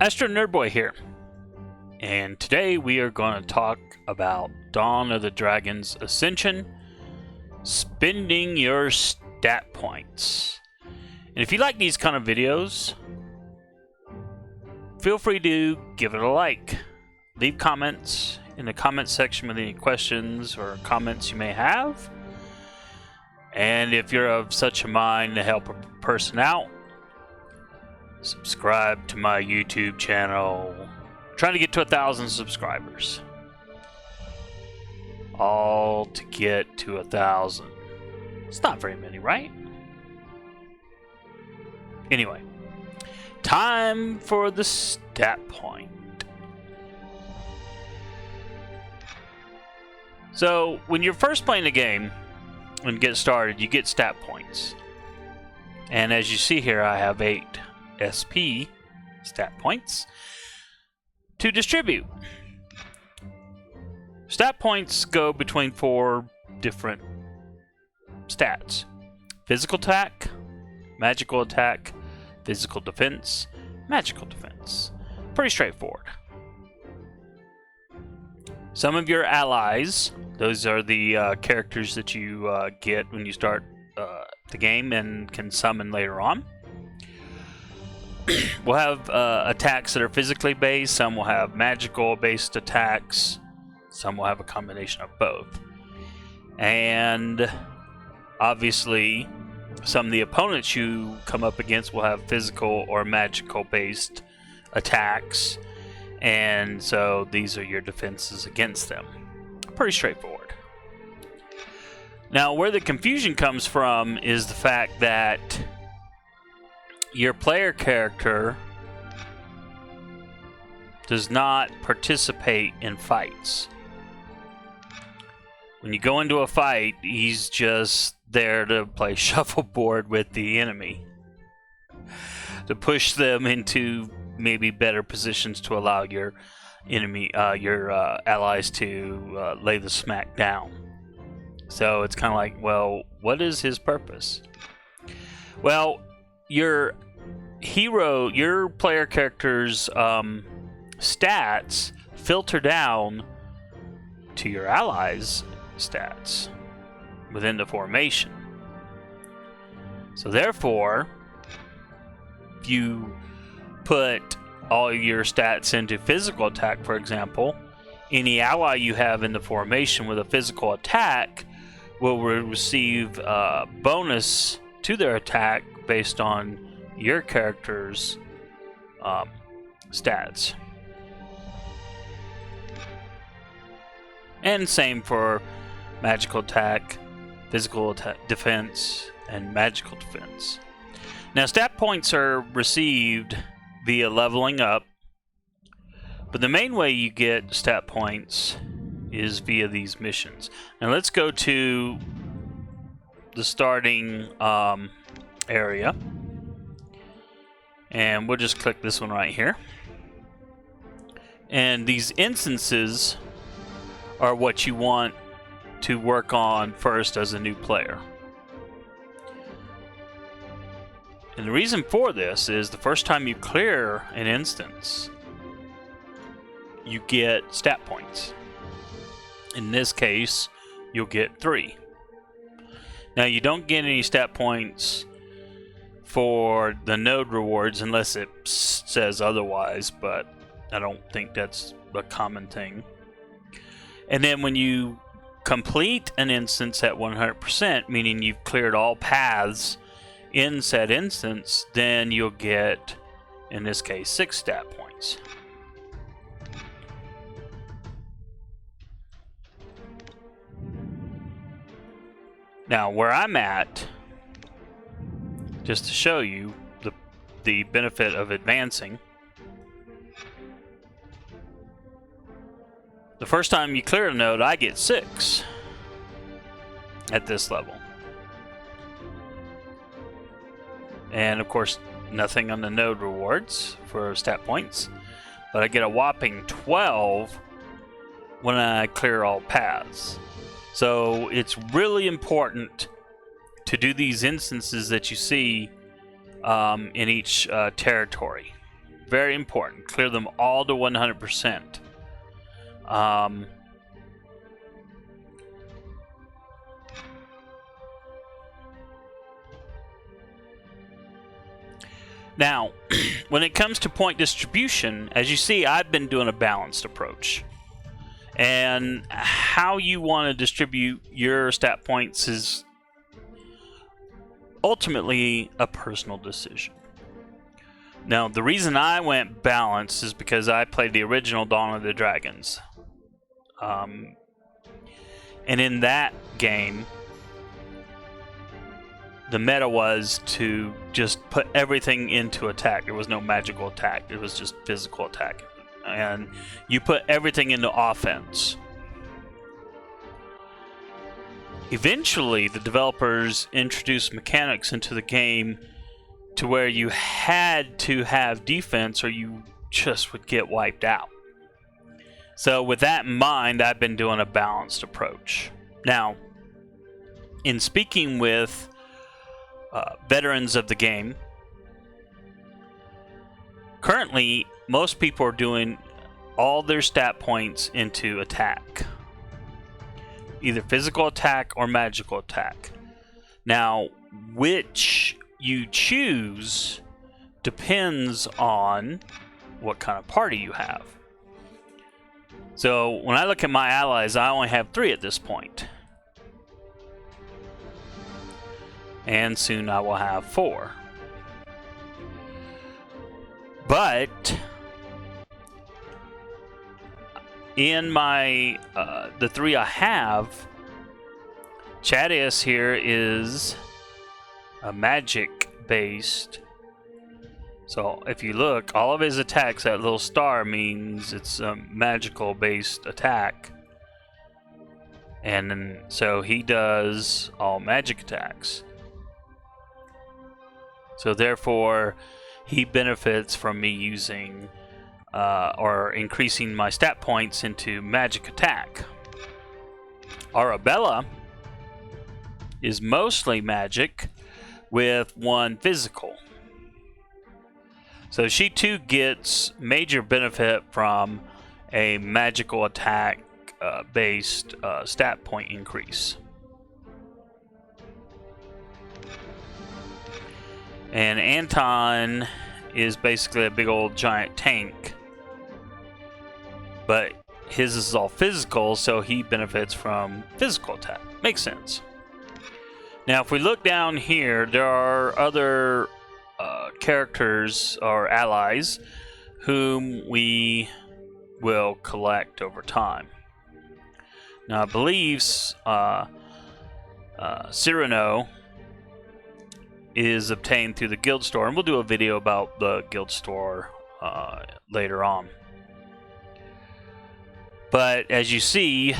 AstroNerdBoy here, and today we are going to talk about Dawn of the Dragon's Ascension, spending your stat points. And if you like these kind of videos, feel free to give it a like. Leave comments in the comment section with any questions or comments you may have. And if you're of such a mind to help a person out, subscribe to my YouTube channel. I'm trying to get to 1,000 subscribers. All to get to 1,000. It's not very many, right? Anyway, time for the stat point. So, when you're first playing the game and get started, you get stat points. And as you see here, I have 8 SP stat points to distribute. Stat points go between 4 different stats: physical attack, magical attack, physical defense, magical defense. Pretty straightforward. Some of your allies, those are the characters that you get when you start the game and can summon later on. We'll have attacks that are physically based, some will have magical based attacks, some will have a combination of both. And obviously some of the opponents you come up against will have physical or magical based attacks, and so these are your defenses against them. Pretty straightforward. Now, where the confusion comes from is the fact that your player character does not participate in fights. When you go into a fight, he's just there to play shuffleboard with the enemy, to push them into maybe better positions to allow your enemy, your allies to lay the smack down. So it's kind of like, well, what is his purpose? Well, your hero, your player character's stats filter down to your allies' stats within the formation. So therefore, if you put all your stats into physical attack, for example, any ally you have in the formation with a physical attack will receive a bonus to their attack based on your character's stats. And same for magical attack, physical attack, defense, and magical defense. Now, stat points are received via leveling up, but the main way you get stat points is via these missions. Now let's go to the starting area, and we'll just click this one right here. And these instances are what you want to work on first as a new player. And the reason for this is the first time you clear an instance, you get stat points. In this case, you'll get 3. Now, you don't get any stat points for the node rewards unless it says otherwise, but I don't think that's a common thing. And then when you complete an instance at 100%, meaning you've cleared all paths in said instance, then you'll get, in this case, 6 stat points. Now, where I'm at, just to show you the benefit of advancing, the first time you clear a node, I get 6 at this level. And of course, nothing on the node rewards for stat points, but I get a whopping 12 when I clear all paths. So it's really important to do these instances that you see in each territory. Very important. Clear them all to 100%. Now, when it comes to point distribution, as you see, I've been doing a balanced approach. And how you want to distribute your stat points is ultimately a personal decision. Now, the reason I went balanced is because I played the original Dawn of the Dragons. And in that game, the meta was to just put everything into attack. There was no magical attack. It was just physical attack. And you put everything into offense. Eventually, the developers introduced mechanics into the game to where you had to have defense or you just would get wiped out. So with that in mind, I've been doing a balanced approach. Now, in speaking with veterans of the game, currently most people are doing all their stat points into attack, either physical attack or magical attack. Now, which you choose depends on what kind of party you have. So when I look at my allies, I only have 3 at this point. And soon I will have 4. But in my the 3 I have, Chadius here is a magic based. So if you look, all of his attacks, that little star means it's a magical based attack. And then, so he does all magic attacks. So therefore, he benefits from me using or increasing my stat points into magic attack. Arabella is mostly magic with 1 physical. So she too gets major benefit from a magical attack based stat point increase. And Anton is basically a big old giant tank, but his is all physical, so he benefits from physical attack. Makes sense. Now if we look down here, there are other characters or allies whom we will collect over time. Now I believe Cyrano is obtained through the guild store, and we'll do a video about the guild store later on. But as you see,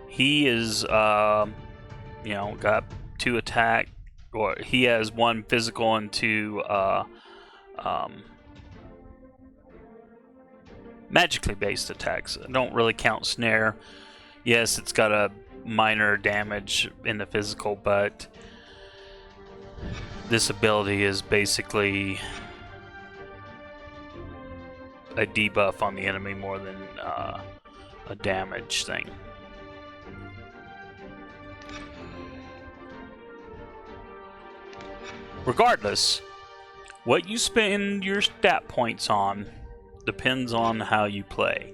he is you know, got 2 attack, or he has 1 physical and 2 magically based attacks. I don't really count snare. Yes, it's got a minor damage in the physical, but this ability is basically a debuff on the enemy more than a damage thing. Regardless, what you spend your stat points on depends on how you play.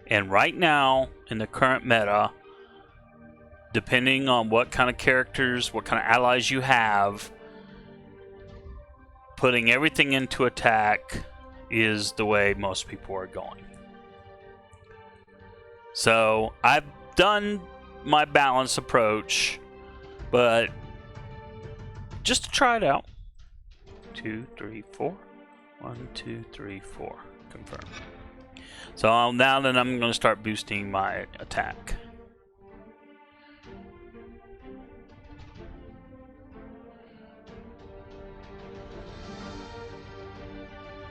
And right now, in the current meta, depending on what kind of characters, what kind of allies you have, putting everything into attack is the way most people are going. So I've done my balanced approach, but just to try it out. 2, 3, 4. 1, 2, 3, 4. Confirm. So now then I'm going to start boosting my attack.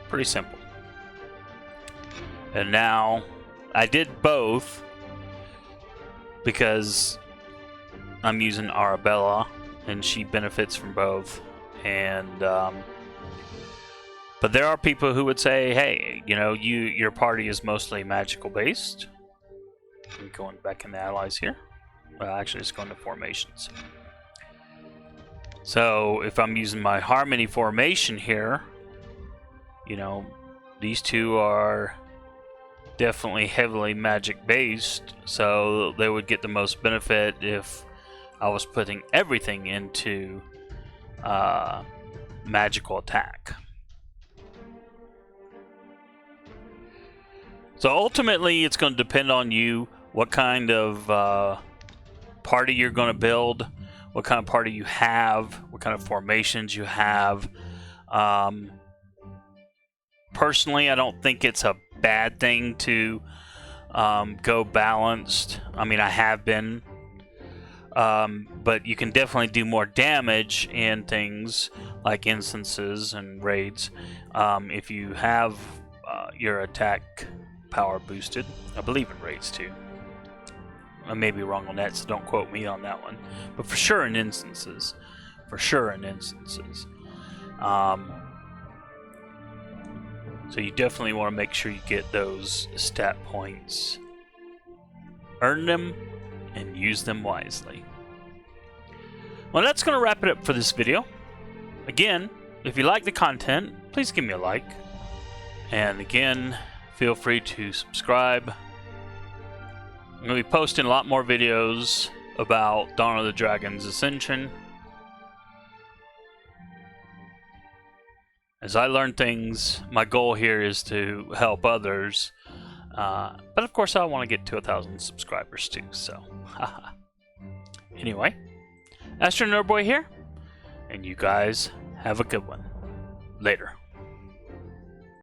Pretty simple. And now I did both because I'm using Arabella and she benefits from both. And But there are people who would say, hey, you know, your party is mostly magical based. I'm going back in the allies here. Well, actually, it's going to formations. So if I'm using my harmony formation here, you know, these two are definitely heavily magic based, so they would get the most benefit if I was putting everything into magical attack. So ultimately, it's going to depend on you, what kind of party you're going to build, what kind of party you have, what kind of formations you have. Personally, I don't think it's a bad thing to go balanced. I mean, I have been, but you can definitely do more damage in things like instances and raids if you have your attack power boosted. I believe in raids too. I may be wrong on that, so don't quote me on that one. But for sure in instances. For sure in instances. So you definitely want to make sure you get those stat points. Earn them and use them wisely. Well, that's going to wrap it up for this video. Again, if you like the content, please give me a like. And again, feel free to subscribe. I'm going to be posting a lot more videos about Dawn of the Dragon's Ascension. As I learn things, my goal here is to help others. But of course, I want to get to 1,000 subscribers too, so. Anyway, AstroNerdBoy here, and you guys have a good one. Later.